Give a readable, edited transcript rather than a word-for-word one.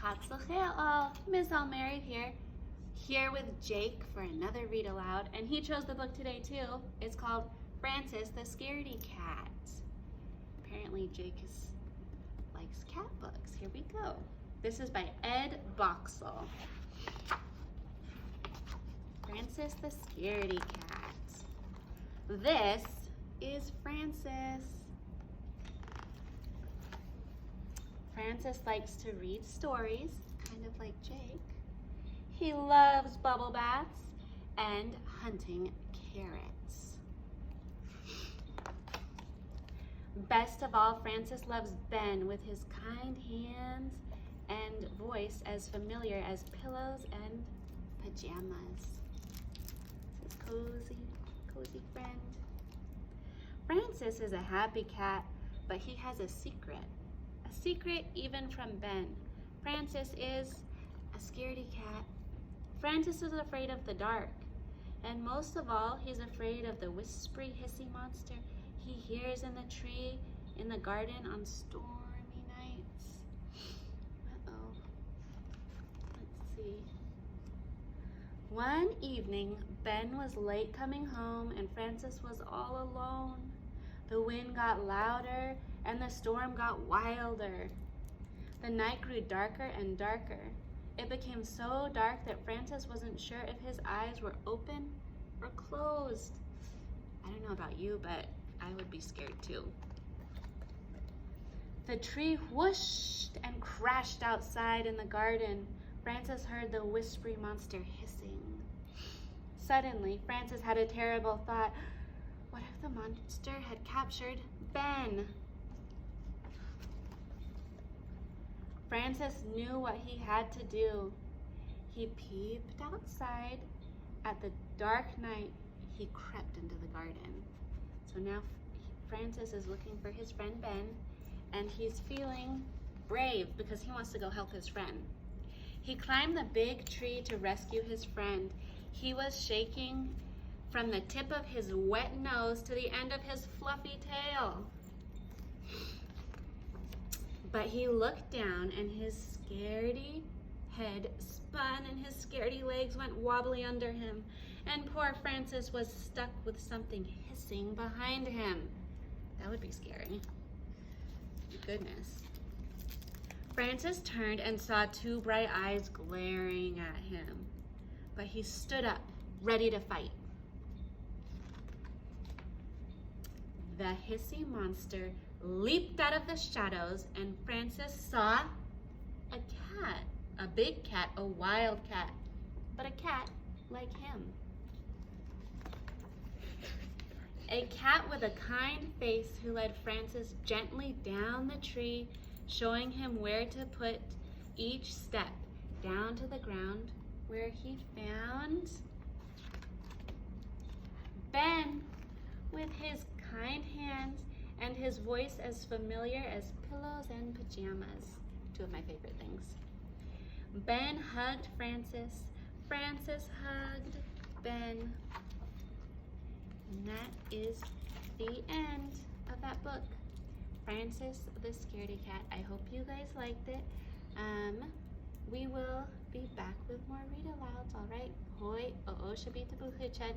Hatzachel, Miss Al-Marri here with Jake for another read aloud, and he chose the book today too. It's called Francis the Scaredy Cat. Apparently Jake likes cat books. Here we go. This is by Ed Boxall. Francis the Scaredy Cat. This is Francis. Francis likes to read stories, kind of like Jake. He loves bubble baths and hunting carrots. Best of all, Francis loves Ben with his kind hands and voice as familiar as pillows and pajamas. This is cozy friend. Francis is a happy cat, but he has a secret even from Ben. Francis is a scaredy cat. Francis is afraid of the dark, and most of all, he's afraid of the whispery, hissy monster he hears in the tree in the garden on stormy nights. Uh-oh. Let's see. One evening, Ben was late coming home and Francis was all alone. The wind got louder and the storm got wilder. The night grew darker and darker. It became so dark that Francis wasn't sure if his eyes were open or closed. I don't know about you, but I would be scared too. The tree whooshed and crashed outside in the garden. Francis heard the whispery monster hissing. Suddenly, Francis had a terrible thought. What if the monster had captured Ben? Francis knew what he had to do. He peeped outside. At the dark night, he crept into the garden. So now Francis is looking for his friend Ben, and he's feeling brave because he wants to go help his friend. He climbed the big tree to rescue his friend. He was shaking from the tip of his wet nose to the end of his fluffy tail. But he looked down and his scaredy head spun and his scaredy legs went wobbly under him. And poor Francis was stuck with something hissing behind him. That would be scary. Goodness. Francis turned and saw two bright eyes glaring at him. But he stood up, ready to fight. The hissy monster leaped out of the shadows, and Francis saw a cat, a big cat, a wild cat, but a cat like him. A cat with a kind face who led Francis gently down the tree, showing him where to put each step down to the ground, where he found Ben with his kind hands and his voice as familiar as pillows and pajamas, two of my favorite things. Ben hugged Francis. Francis hugged Ben. And that is the end of that book, Francis the Scaredy Cat. I hope you guys liked it. We will be back with more read-alouds, all right? Hoi, o'o, shabita buchichan.